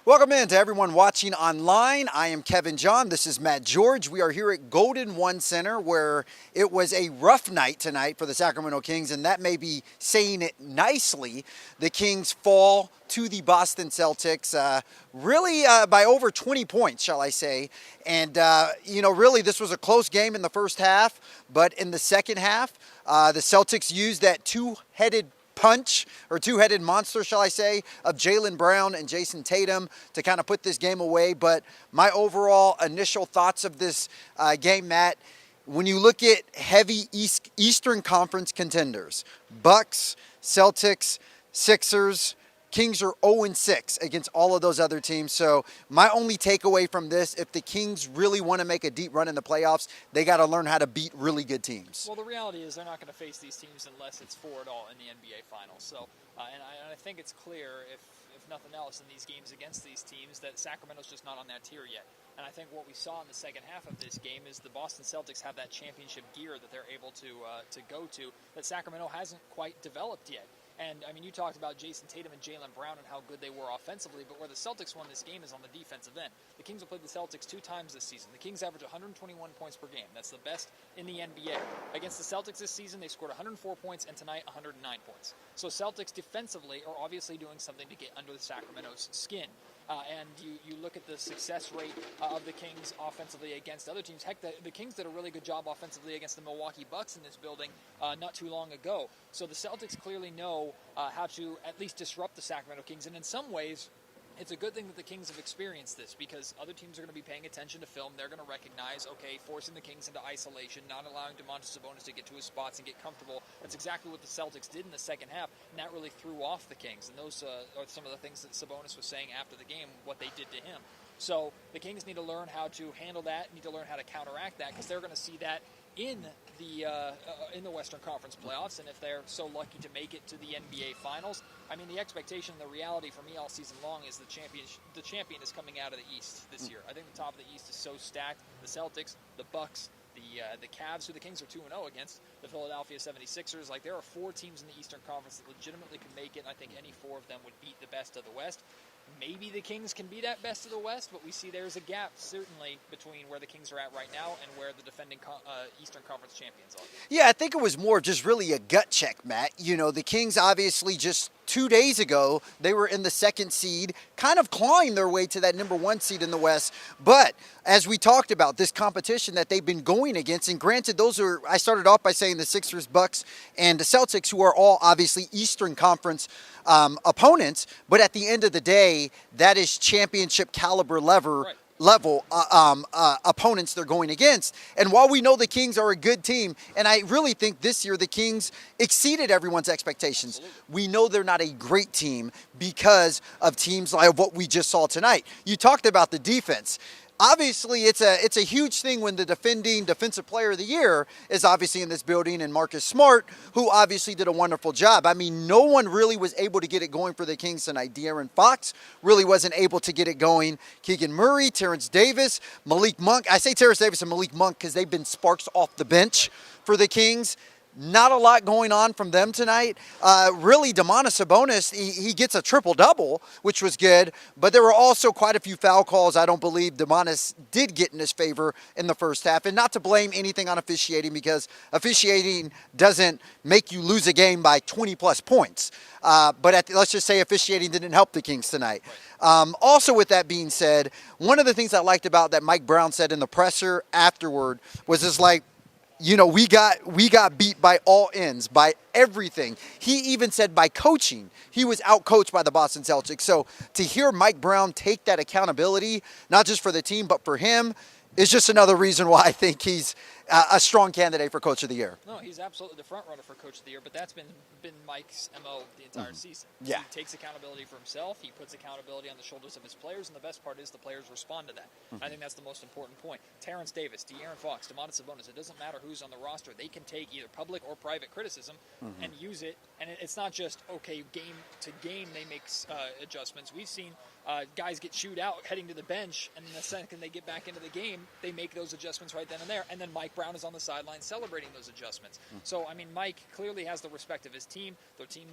Welcome in to everyone watching online. I am Kevin John. This is Matt George. We are here at Golden One Center where it was a rough night tonight for the Sacramento Kings, and that may be saying it nicely. The Kings fall to the Boston Celtics by over 20 points, shall I say. And, really this was a close game in the first half, but in the second half, the Celtics used that two-headed monster, shall I say, of Jaylen Brown and Jason Tatum to kind of put this game away. But my overall initial thoughts of this game, Matt, when you look at heavy Eastern Conference contenders, Bucks, Celtics, Sixers, Kings are 0-6 against all of those other teams. So my only takeaway from this, if the Kings really want to make a deep run in the playoffs, they got to learn how to beat really good teams. Well, the reality is they're not going to face these teams unless it's for it all in the NBA Finals. So, and I think it's clear, if nothing else, in these games against these teams, that Sacramento's just not on that tier yet. And I think what we saw in the second half of this game is the Boston Celtics have that championship gear that they're able to go to that Sacramento hasn't quite developed yet. And, I mean, you talked about Jason Tatum and Jaylen Brown and how good they were offensively, but where the Celtics won this game is on the defensive end. The Kings have played the Celtics 2 times this season. The Kings average 121 points per game. That's the best in the NBA. Against the Celtics this season, they scored 104 points, and tonight 109 points. So Celtics defensively are obviously doing something to get under the Sacramento's skin. And you look at the success rate of the Kings offensively against other teams. Heck, the Kings did a really good job offensively against the Milwaukee Bucks in this building not too long ago. So the Celtics clearly know how to at least disrupt the Sacramento Kings. And in some ways, it's a good thing that the Kings have experienced this, because other teams are going to be paying attention to film. They're going to recognize, okay, forcing the Kings into isolation, not allowing Sabonis to get to his spots and get comfortable. That's exactly what the Celtics did in the second half, and that really threw off the Kings. And those are some of the things that Sabonis was saying after the game, what they did to him. So the Kings need to learn how to handle that, need to learn how to counteract that, because they're going to see that in the Western Conference playoffs, and if they're so lucky to make it to the NBA Finals, I mean, the expectation, the reality for me all season long is the champion is coming out of the East this year. I think the top of the East is so stacked. The Celtics, the Bucks, the Cavs, who the Kings are 2-0 against, the Philadelphia 76ers. Like, there are 4 teams in the Eastern Conference that legitimately can make it, and I think any 4 of them would beat the best of the West. Maybe the Kings can be that best of the West, but we see there's a gap, certainly, between where the Kings are at right now and where the defending Eastern Conference champions are. Yeah, I think it was more just really a gut check, Matt. You know, the Kings obviously just 2 days ago, they were in the 2nd seed, kind of clawing their way to that number 1 seed in the West. But as we talked about, this competition that they've been going against, and granted, I started off by saying the Sixers, Bucks, and the Celtics, who are all obviously Eastern Conference opponents, but at the end of the day, that is championship caliber level opponents they're going against. And while we know the Kings are a good team, and I really think this year the Kings exceeded everyone's expectations, we know they're not a great team because of teams like what we just saw tonight. You talked about the defense. Obviously, it's a huge thing when the defending Defensive Player of the Year is obviously in this building, and Marcus Smart, who obviously did a wonderful job. I mean, no one really was able to get it going for the Kings tonight. De'Aaron Fox really wasn't able to get it going. Keegan Murray, Terrence Davis, Malik Monk. I say Terrence Davis and Malik Monk because they've been sparks off the bench for the Kings. Not a lot going on from them tonight. Really, Sabonis, he gets a triple-double, which was good, but there were also quite a few foul calls I don't believe Sabonis did get in his favor in the first half. And not to blame anything on officiating, because officiating doesn't make you lose a game by 20-plus points. But let's just say officiating didn't help the Kings tonight. Also, with that being said, one of the things I liked about that Mike Brown said in the presser afterward was just like, you know, we got beat by all ends, by everything. He even said by coaching, he was out-coached by the Boston Celtics. So to hear Mike Brown take that accountability, not just for the team, but for him, is just another reason why I think he's a strong candidate for Coach of the Year. No, he's absolutely the front runner for Coach of the Year, but that's been Mike's MO the entire season. Yeah. He takes accountability for himself, he puts accountability on the shoulders of his players, and the best part is the players respond to that. I think that's the most important point. Terrence Davis, De'Aaron Fox, Sabonis, it doesn't matter who's on the roster. They can take either public or private criticism and use it, and it's not just, okay, game to game they make adjustments. We've seen guys get chewed out heading to the bench, and the second they get back into the game, they make those adjustments right then and there, and then Mike Mike Brown is on the sideline celebrating those adjustments. So, I mean, Mike clearly has the respect of his team. Their team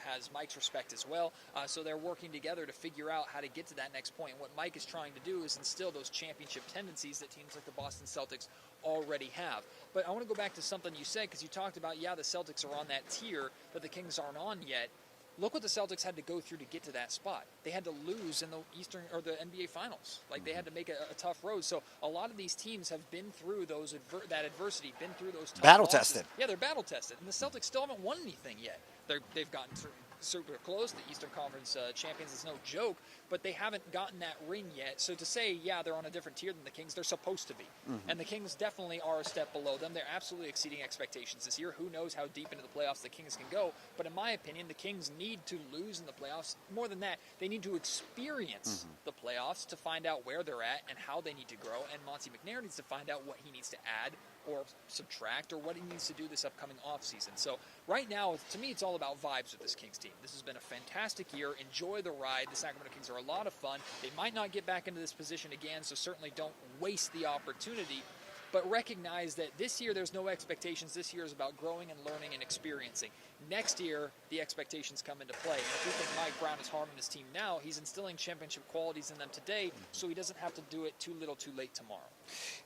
has Mike's respect as well. So they're working together to figure out how to get to that next point. And what Mike is trying to do is instill those championship tendencies that teams like the Boston Celtics already have. But I want to go back to something you said, because you talked about, the Celtics are on that tier that the Kings aren't on yet. Look what the Celtics had to go through to get to that spot. They had to lose in the Eastern or the NBA Finals. Like, they had to make a tough road. So a lot of these teams have been through that adversity, been through those tough Battle losses. tested. Yeah, they're battle tested, and the Celtics still haven't won anything yet. They've gotten super close. The Eastern Conference champions is no joke, but they haven't gotten that ring yet. So to say, they're on a different tier than the Kings, they're supposed to be. And the Kings definitely are a step below them. They're absolutely exceeding expectations this year. Who knows how deep into the playoffs the Kings can go. But in my opinion, the Kings need to lose in the playoffs. More than that, they need to experience the playoffs to find out where they're at and how they need to grow. And Monty McNair needs to find out what he needs to add or subtract, or what he needs to do this upcoming offseason. So right now, to me, it's all about vibes with this Kings team. This has been a fantastic year. Enjoy the ride. The Sacramento Kings are a lot of fun. They might not get back into this position again, so certainly don't waste the opportunity. But recognize that this year there's no expectations. This year is about growing and learning and experiencing. Next year, the expectations come into play. And if we think Mike Brown is harming his team now, he's instilling championship qualities in them today, so he doesn't have to do it too little too late tomorrow.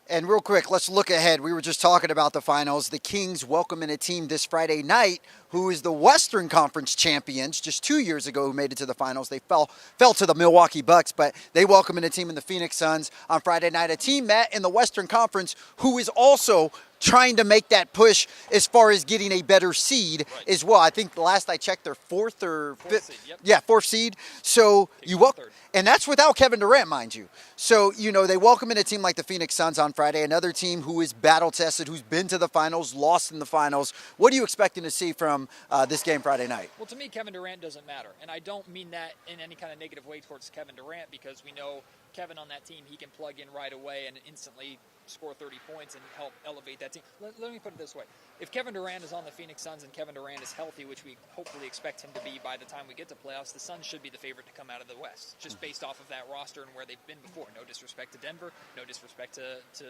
And real quick, let's look ahead. We were just talking about the finals. The Kings welcoming a team this Friday night who is the Western Conference champions just 2 years ago, who made it to the finals. They fell to the Milwaukee Bucks, but they welcoming a team in the Phoenix Suns on Friday night. A team, Matt, in the Western Conference who is also trying to make that push as far as getting a better seed as well. I think the last I checked, they're fourth or fifth. Seed, yep. Yeah, fourth seed. So you welcome, and that's without Kevin Durant, mind you. So, they welcome in a team like the Phoenix Suns on Friday, another team who is battle-tested, who's been to the finals, lost in the finals. What are you expecting to see from this game Friday night? Well, to me, Kevin Durant doesn't matter. And I don't mean that in any kind of negative way towards Kevin Durant, because we know Kevin on that team, he can plug in right away and instantly score 30 points and help elevate that team. Let me put it this way. If Kevin Durant is on the Phoenix Suns and Kevin Durant is healthy, which we hopefully expect him to be by the time we get to playoffs, the Suns should be the favorite to come out of the West, just based off of that roster and where they've been before. No disrespect to Denver, no disrespect to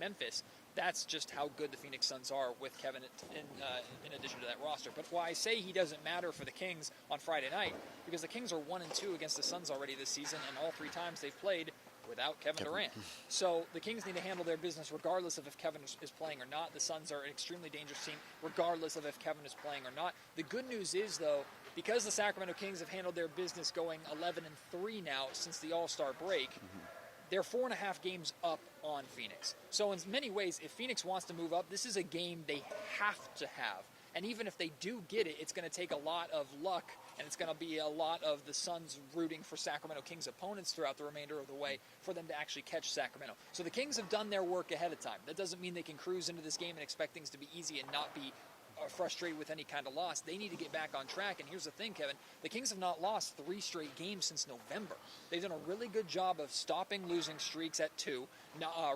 Memphis. That's just how good the Phoenix Suns are with Kevin in addition to that roster. But why I say he doesn't matter for the Kings on Friday night, because the Kings are 1-2 against the Suns already this season, and all three times they've played without Kevin Durant. So the Kings need to handle their business regardless of if Kevin is playing or not. The Suns are an extremely dangerous team regardless of if Kevin is playing or not. The good news is, though, because the Sacramento Kings have handled their business going 11-3 now since the All-Star break, they're 4.5 games up on Phoenix. So in many ways, if Phoenix wants to move up, this is a game they have to have. And even if they do get it, it's going to take a lot of luck, and it's going to be a lot of the Suns rooting for Sacramento Kings opponents throughout the remainder of the way for them to actually catch Sacramento. So the Kings have done their work ahead of time. That doesn't mean they can cruise into this game and expect things to be easy and not be frustrated with any kind of loss. They need to get back on track. And here's the thing, Kevin. The Kings have not lost 3 straight games since November. They've done a really good job of stopping losing streaks at 2,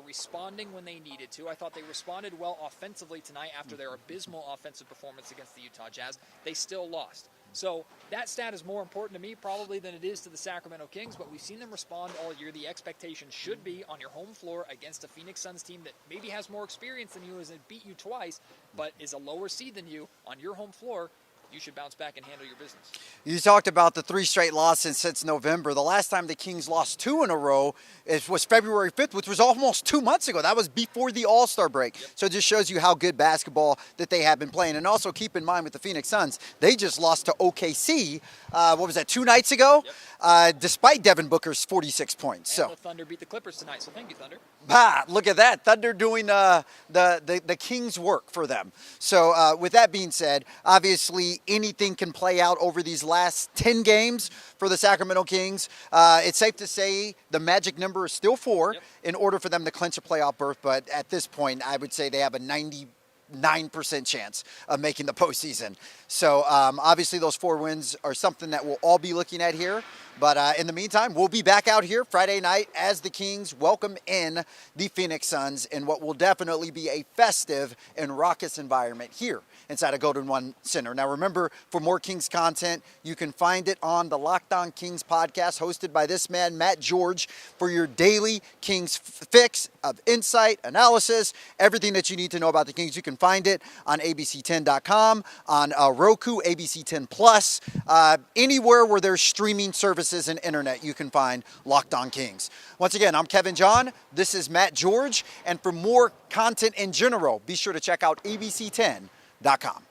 responding when they needed to. I thought they responded well offensively tonight after their abysmal offensive performance against the Utah Jazz. They still lost. So that stat is more important to me probably than it is to the Sacramento Kings, but we've seen them respond all year. The expectation should be on your home floor against a Phoenix Suns team that maybe has more experience than you, as it beat you twice, but is a lower seed than you on your home floor. You should bounce back and handle your business. You talked about the 3 straight losses since November. The last time the Kings lost 2 in a row was February 5th, which was almost 2 months ago. That was before the All-Star break. Yep. So it just shows you how good basketball that they have been playing. And also keep in mind with the Phoenix Suns, they just lost to OKC, 2 nights ago, despite Devin Booker's 46 points. And the Thunder beat the Clippers tonight, so thank you, Thunder. Look at that. Thunder doing the Kings' work for them. So with that being said, obviously anything can play out over these last 10 games for the Sacramento Kings. It's safe to say the magic number is still 4 in order for them to clinch a playoff berth. But at this point, I would say they have a 99% chance of making the postseason. So obviously those 4 wins are something that we'll all be looking at here But in the meantime, we'll be back out here Friday night as the Kings welcome in the Phoenix Suns in what will definitely be a festive and raucous environment here inside of Golden One Center. Now remember, for more Kings content, you can find it on the Locked On Kings podcast hosted by this man, Matt George, for your daily Kings fix of insight, analysis, everything that you need to know about the Kings. You can find it on abc10.com, on Roku, ABC10 Plus, anywhere where there's streaming services and internet, you can find Locked On Kings. Once again, I'm Kevin John. This is Matt George. And for more content in general, be sure to check out abc10.com.